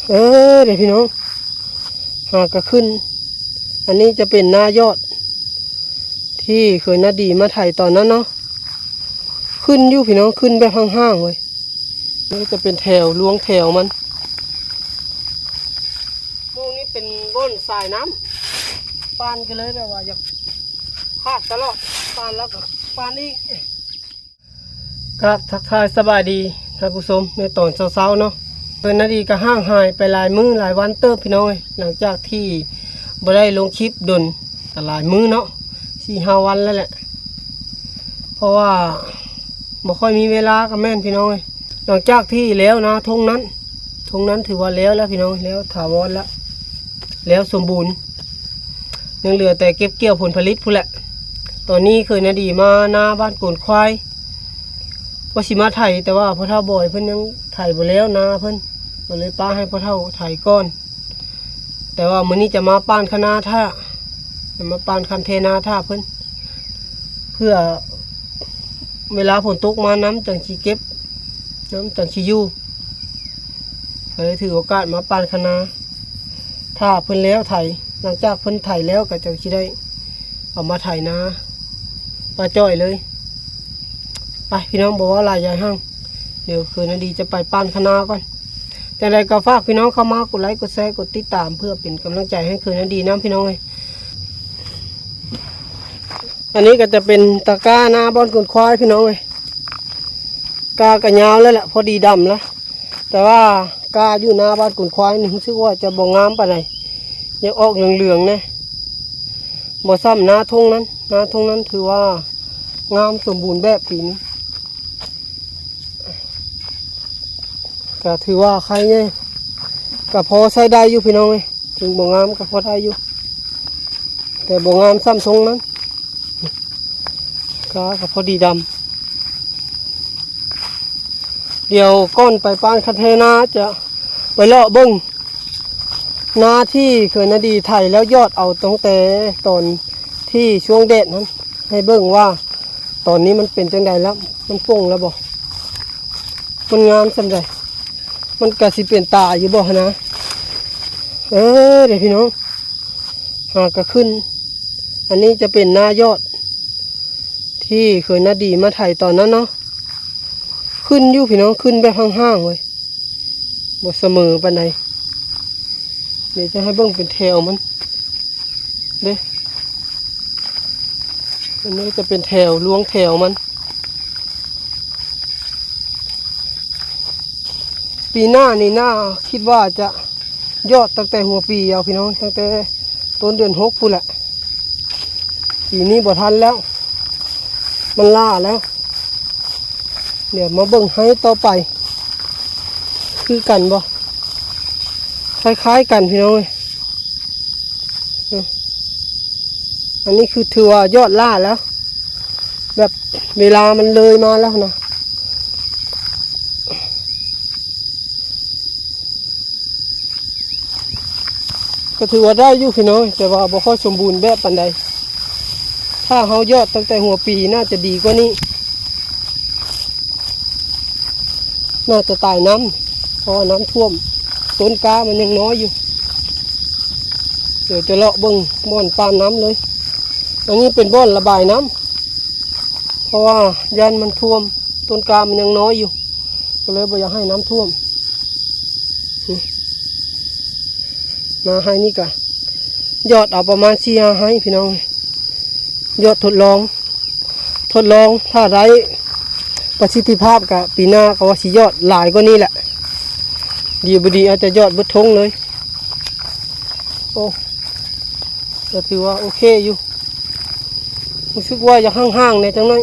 เดี๋ยวพี่น้องหากก็ขึ้นอันนี้จะเป็นหน้ายอดที่เคยนาดีมาถ่ายตอนนั้นเนาะขึ้นอยู่พี่น้องขึ้นแบบห่างๆเลยนี่จะเป็นแถวล้วงแถวมันโมงนี้เป็นก้นสายน้ำปานกันเลยแบบว่าอยากขาดตลอดปานแล้วก็ปานอีกครับทักทายสบายดีท่านผู้ชมในตอนเช้าๆเนาะเป็นนาดีก็ห่างหายไปหลายมื้อหลายวันเติบพี่น้องหลังจากที่บ่ได้ลงคลิปดนแต่หลายมื้อเนาะ4-5 วันแล้วแหละเพราะว่าบ่ค่อยมีเวลากับแม่นพี่น้องหลังจากที่แล้วนะทงนั้นถือว่าแล้วพี่น้องแล้วถาวรแล้วสมบูรณ์ยังเหลือแต่เก็บเกี่ยวผลผลิตพู้นแหละตอนนี้เคยนาดีมาหน้าบ้านโกนควายว่าสิมาไถแต่ว่าพ่อเฒ่าบ่อยเพิ่นยังไถบ่แล้วนาเพิ่นก็เลยป้าให้พ่อเฒ่าไถก่อนแต่ว่ามื้อนี้จะมาป้านคณะท่าจะมาป้านคันเทนาท่าเพิ่นเพื่อเวลาฝนตกมาน้ำจังสิเก็บน้ำจังสิอยู่เลยถือโอกาสมาป้านคณะท่าเพิ่นแล้วไถหลังจากเพิ่นไถแล้วก็จังสิได้เอามาไถนาปลาจ้อยเลยไปพี่น้องบอกว่าลายใหญ่ห้างเดี๋ยวคืนนาดีจะไปป้านคณะก่อนแต่ใดก็ฝากพี่น้องเข้ามากดไลค์กดแชร์กดติดตามเพื่อเป็นกำลังใจให้คืนนาดีนะพี่น้องเลยอันนี้ก็จะเป็นตะกร้าหน้าบ้านกุนควายพี่น้องเลยกากระยาวแล้วแหละพอดีดำแล้วแต่ว่ากาอยู่หน้าบ้านกุนควายนี่รู้สึกว่าจะบ่งามปานใดยังออกเหลืองๆนะบ่ซ้ำหน้าทงนั้นถือว่างามสมบูรณ์แบบปีนี้ก็ถือว่าใครเนี่ยก็พอใช้ได้อยู่พี่น้องเลยถึงบ่งามก็พอได้อยู่แต่บ่งามซ้ำทรงนั้นก็พอดีดำเดี๋ยวก้อนไปป้านคันเทนาจะไปเลาะเบิ้งนาที่เคยนาดีไถแล้วยอดเอาตั้งแต่ตอนที่ช่วงเด็ดนั้นให้เบิ้งว่าตอนนี้มันเป็นจังใดแล้วมันป่งแล้วบ่มันงามสำใดมันกะสิเปลี่ยนตาอยู่บ่นะเดี๋ยวพี่น้องหากก็ขึ้นอันนี้จะเป็นหน้ายอดที่เคยนาดีมาถ่ายตอนนั้นเนาะขึ้นอยู่พี่น้องขึ้นแบบห่างๆเลยบ่เสมอปานใดเดี๋ยวจะให้เบิ่งเป็นแถวมันเด้อันนี้จะเป็นแถวล้วงแถวมันปีหน้านี่น่าคิดว่าจะยอดตั้งแต่หัวปีเอาพี่น้องตั้งแต่ต้นเดือน6พู้นแหละปีนี้บ่ทันแล้วมันล่าแล้วเดี๋ยวมาเบิ่งให้ต่อไปคือกันบ่คล้ายๆกันพี่น้องอันนี้คือถือว่ายอดล่าแล้วแบบเวลามันเลยมาแล้วนะก็ถือว่าได้อยู่พี่น้องแต่ว่าบ่ค่อยสมบูรณ์แบบปานใดถ้าเฮายอดตั้งแต่หัวปีน่าจะดีกว่านี้น่าจะตายน้ำเพราะน้ำท่วมต้นกามันยังน้อยอยู่เดี๋ยวจะเลาะเบิ้งบ่อนปานน้ำเลยอันนี้เป็นบ่อนระบายน้ำเพราะว่ายันมันท่วมต้นกามันยังน้อยอยู่ก็เลยบ่อยากให้น้ำท่วมมาให้นี่กะยอดเอาประมาณ4-5ให้พี่น้องยอดทดลองถ้าไร้ประสิทธิภาพกับปีหน้าก็ว่าสิยอดหลายกว่านี้แหละดีบดีอาจจะยอดบึดทงเลยโอ้แต่ถือว่าโอเคอยู่รู้สึกว่าจะห่างๆในจังนั้น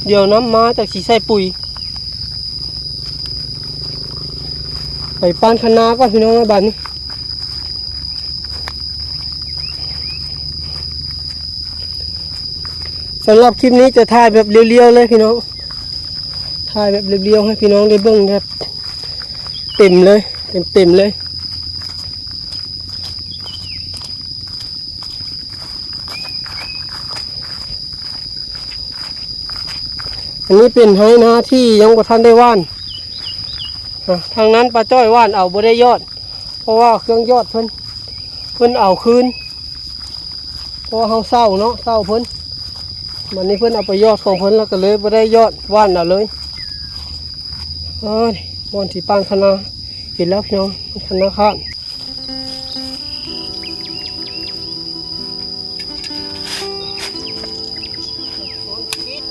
เดี๋ยวน้ำมาจากสีใส่ปุ๋ยไปป้านคณะก่อนพี่น้องบ้านนี้สำหรับคลิปนี้จะถ่ายแบบเรียวๆเลยพี่น้องถ่ายแบบเรียวๆให้พี่น้องได้เบิ่งแบบเต็มเลย อันนี้เป็นไฮนาที่ยังบ่ทันได้ว่านทางนั้นปลาจ้อยว่านเอาบ่ได้ยอดเพราะว่าเครื่องยอดเพิ่นเอาคืนเพราะว่าเฮาเศร้าเนาะเศร้าเพิ่นวันนี้เพิ่นเอาไปยอดของเพิ่นแล้วก็เลยบ่ได้ยอดว่านเอาเลยบอนที่ปานคณะเห็นแล้วพี่น้องคณะข้าน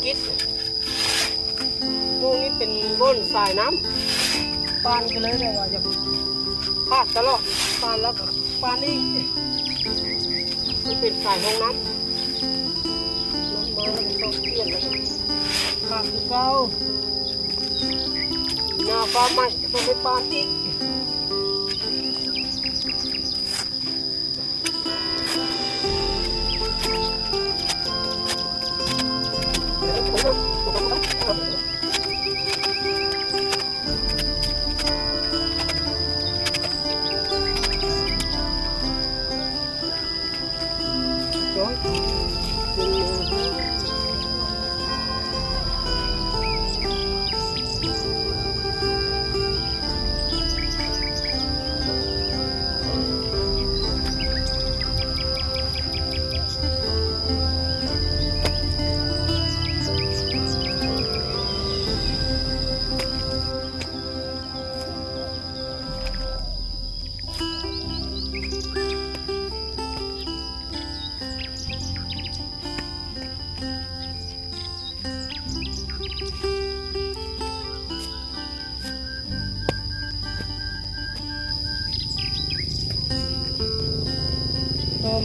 กิดพวกนี้เป็นบ้นสายน้ำปานก็เลยว่าจะขาดตลอดปานแล้วก็ปานอีกมันเป็นสายห้องน้ำมาแล้วก็ต้องเปลี่ยนแล้วขาดคือเก่าหน้าปานใหม่ต้องไปปานอีก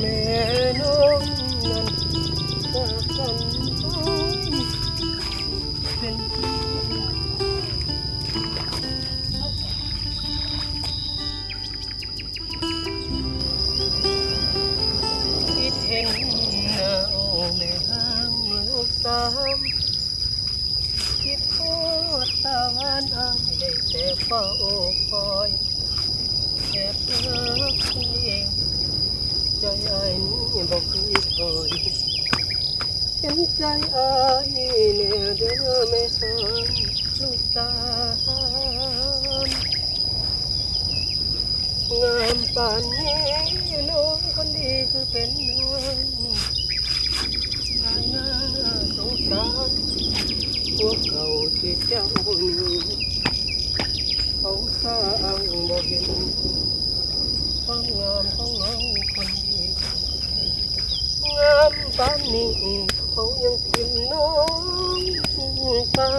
แม่น้องนั้นจากกันเป็นคิดเห็นหน้าโอ้แม่ห้างลูกสามคิดทอดตาหวานอ้ายได้แต่เฝ้าคอยแอบรักตัวเองใจอ้ายนี่บอกเคยคอยเห็นใจอ้ายเนี่ยเด้อแม่ทางลูกสามงามป่านนี้น้องคนดีคือเป็นน้องทางหน้าสงสารพวกเก่าที่เจ้าเขาสร้างบ่เห็นความงามของน้องคนดีงามปานนี้เขายังทิ้งน้องไปฟัง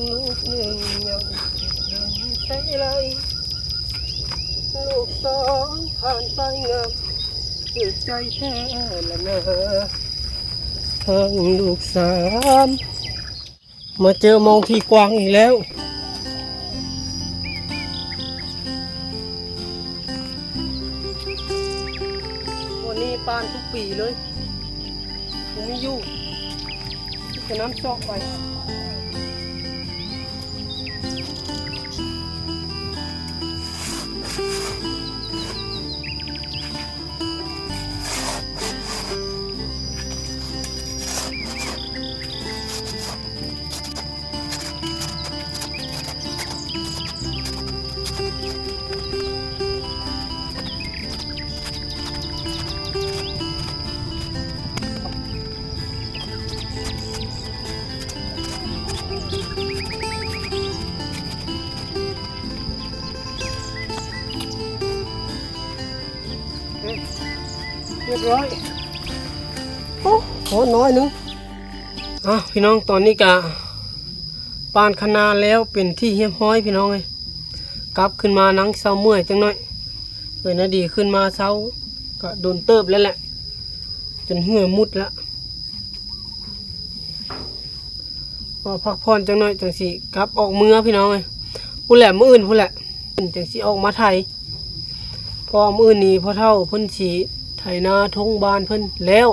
ลูกหนึ่งยังเดินใส่ไหลลูกสองผ่านไปงามเกิดใจแท้ละนะฟังลูกสามมาเจอมองที่กว้างอีกแล้วปานทุกปีเลยผมไม่ยุ่งจะน้ำซอกไปเรียบร้อยโอ้โหน้อยนึงพี่น้องตอนนี้กะปานคณาแล้วเป็นที่เฮี้ยมห้อยพี่น้องเลยกลับขึ้นมานั่งเศร้าเมื่อยจังหน่อยนะดีขึ้นมาเศร้าก็โดนเติบแล้วแหละจนเหื่อมุดแล้วพอพักผ่อนจังหน่อยจังสิกลับออกเมื่อพี่น้องเลยผู้แหละมื้ออื่นผู้แหละจังสิออกมาไทยพอมื้อนี้พอเท่าเพิ่นสิไถนาทงบานเพิ่นแล้ว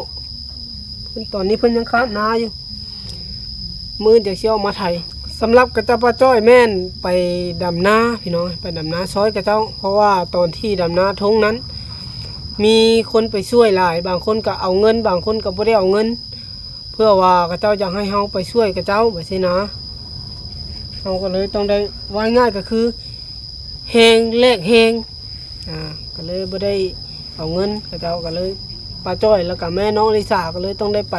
เพิ่นตอนนี้เพิ่นยังค้านาอยู่มื้อจังสิออกมาไถสำหรับกระเจ้าป้าจ้อยแม่นไปดำนาพี่น้องไปดำนาซอยกระเจ้าเพราะว่าตอนที่ดำนาทงนั้นมีคนไปช่วยหลายบางคนก็เอาเงินบางคนก็บ่ได้เอาเงิน พื่อว่าเขาเจ้าอยากให้เฮาไปช่วยเขาเจ้าแบบนี้นะเฮาก็เลยต้องได้ว่าง่ายก็คือแฮงแลกแฮงก็เลยบ่ได้เอาเงินเขาเจ้าก็เลยป้าจ้อยแล้วก็แม่น้องลิสาก็เลยต้องได้ไป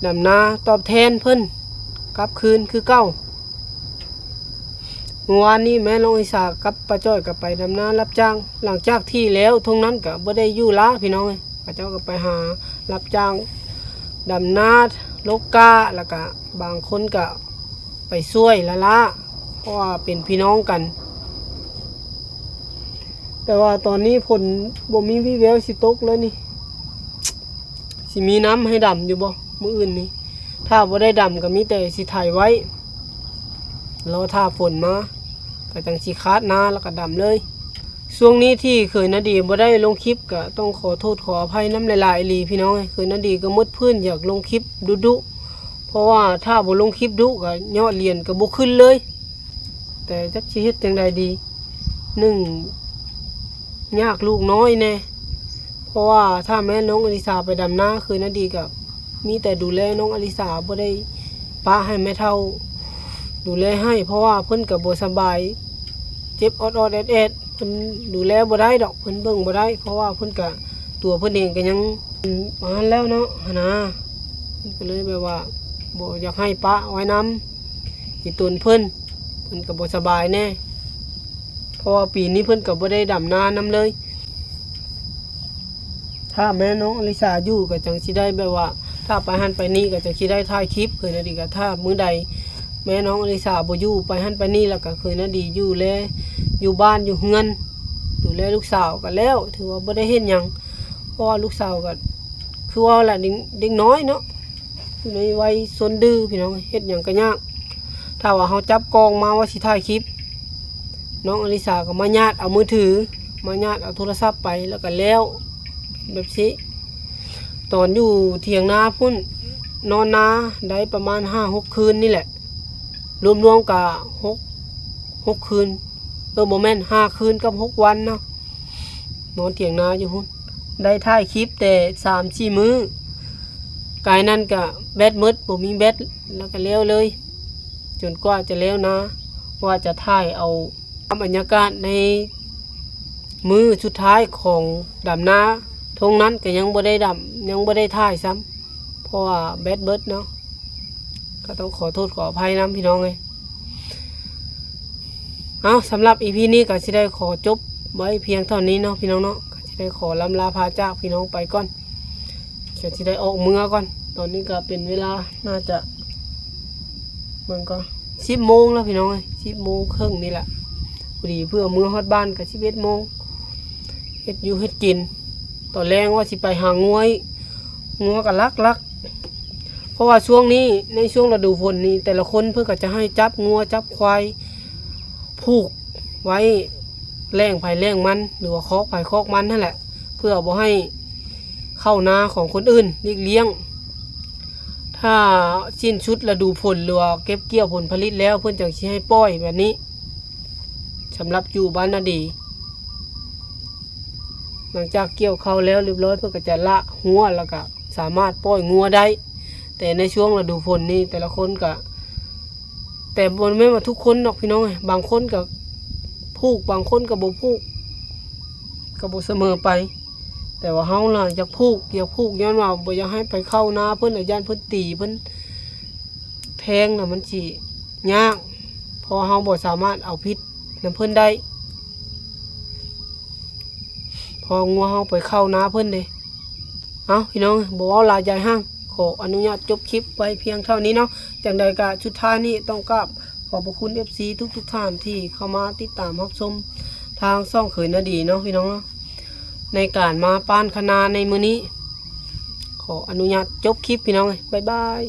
ดำนาตอบแทนเพิ่นกลับคืนคือเก่าเมื่อวานนี้แม่น้องลิสากับป้าจ้อยก็ไปดำนารับจ้างหลังจากที่แล้วตรงนั้นก็บ่ได้อยู่ละพี่น้องเขาเจ้าก็ไปหารับจ้างดำนาลกกาแล้วก็บางคนก็ไปช่วยละเพราะว่าเป็นพี่น้องกันแต่ว่าตอนนี้ฝนบ่มีวี่แววสิตกเลยนี่สิมีน้ำให้ดำอยู่บ่มื้ออื่นนี่ถ้าบ่ได้ดำก็มีแต่สิถ่ายไว้รอถ้าฝนมาก็จังสิคาดนาแล้วก็ดำเลยช่วงนี้ที่เคยนาดีบ่ได้ลงคลิปก็ต้องขอโทษขออภัยน้ำหลายๆอีหลีพี่น้องเคยนาดีก็มืดพื้นอยากลงคลิปดุเพราะว่าถ้าบ่ลงคลิปดุก็ยอดเรียนก็บ่ขึ้นเลยแต่จักสิเฮ็ดจังใดดียากลูกน้อยแน่เพราะว่าถ้าแม่น้องอลิสาไปดำนาเคยนาดีก็มีแต่ดูแลน้องอลิสาบ่ได้ป้าให้แม่เฒ่าดูแลให้เพราะว่าเพิ่นก็บ่สบายเจ็บออดๆแอดๆเพิ่นดูแลบ่ได้ดอกเพิ่นเบิ่งบ่ได้เพราะว่าเพิ่นก็ตัวเพิ่นเองก็ยังประมาณแล้วเนาะนะเพิ่นก็เลยแบบว่าบ่อยากให้ป้าไว้นำอีตนเพิ่นก็บ่สบายแน่เพราะว่าปีนี้เพิ่นก็บ่ได้ดำนานำเลยถ้าแม่น้องอลิสาอยู่ก็จังสิได้แบบว่าถ้าไปหันไปนี่ก็จะสิได้ถ่ายคลิปเคยนาดีก็ถ้ามื้อใดแม่น้องอลิสาบ่อยู่ไปหันไปนี่แล้วก็เคยนาดีอยู่แลอยู่บ้านอยู่เฮือนดูแลลูกสาวก็แล้วถือว่าบ่ได้เฮ็ดหยังเพราะว่าลูกสาวก็คือว่าแหละเด็กน้อยเนาะอยู่ในวัยซนดื้อพี่น้องเฮ็ดหยังก็ยากถ้าว่าเฮาจับกล้องมาว่าสิถ่ายคลิปน้องอลิสาก็มาญาติเอามือถือมาญาติเอาโทรศัพท์ไปแล้วก็แล้วแบบนี้ตอนอยู่เถียงนาพุ่นนอนนาได้ประมาณ 5-6 คืนนี่แหละรวมๆกับ6คืนบ่แม่น5คืนกับ6วันเนาะนอนเถียงนาอยู่พุ่นได้ถ่ายคลิปแต่ 3-4 มื้อกายนั้นก็แบตหมดบ่มีแบตแล้วก็แล้วเลยจนกว่าจะแล้วนะว่าจะถ่ายเอาบรรยากาศในมือสุดท้ายของดำนาทงนั้นก็ยังบ่ได้ดำยังบ่ได้ถ่ายซ้ำเพราะว่าแบตเบิดเนาะก็ต้องขอโทษขออภัยน้ำพี่น้องเลยเอาสำหรับ EP นี้ก็สิได้ขอจบไว้เพียงเท่านี้เนาะพี่น้องเนาะก็สิได้ขอลำลาพาจากพี่น้องไปก่อนก็สิได้ออกเมืองก่อนตอนนี้ก็เป็นเวลาน่าจะมันก็10 โมงแล้วพี่น้องเลย10 โมงครึ่งนี่แหละพอดีเพื่อเมืองฮอดบ้านก็11 โมงเฮ็ดอยู่เฮ็ดกินตอนแรกว่าสิไปหางัวก็ลักเพราะว่าช่วงนี้ในช่วงฤดูฝนนี้แต่ละคนเพื่อก็จะให้จับงัวจับควายผูกไว้แล่งไผ่แล่งมันหรือว่าคอกไผ่คอกมันนั่นแหละเพื่อบ่ให้เข้านาของคนอื่นเลี้ยงถ้าสิ้นชุดฤดูฝนหรือว่าเก็บเกี่ยวผลผลิตแล้วเพื่อนจังสิให้ปล่อยแบบนี้สำหรับอยู่บ้านนาดีหลังจากเกี่ยวเข้าแล้วเรียบร้อยเพื่อก็จะละหัวแล้วก็สามารถปล่อยงัวได้แต่ในช่วงฤดูฝนนี้แต่ละคนก็แต่บนไม่มาทุกคนหรอกพี่น้องบางคนก็ผูกบางคนก็บ่ผูกก็บ่เสมอไปแต่ว่าเฮาล่ะอยากผูกย้อนว่าบ่อยากให้ไปเข้านาเพิ่นย่านเพิ่นตีเพิ่นแทงน่ะมันสิยากเพราะเฮาบ่สามารถเอาพิษนำเพิ่นได้พองัวเฮาไปเข้านาเพิ่นเด้เอาพี่น้องบ่เว้าหลายใหญ่ห้างขออนุญาตจบคลิปไว้เพียงเท่านี้เนาะจังใดก็สุดท้ายนี้ต้องกราบขอบพระคุณ FC ทุกท่านที่เข้ามาติดตามรับชมทางช่องเขยนาดีเนาะพี่น้องเนาะในการมาป้านคณาในมื้อนี้ขออนุญาตจบคลิปพี่น้องบ๊ายบาย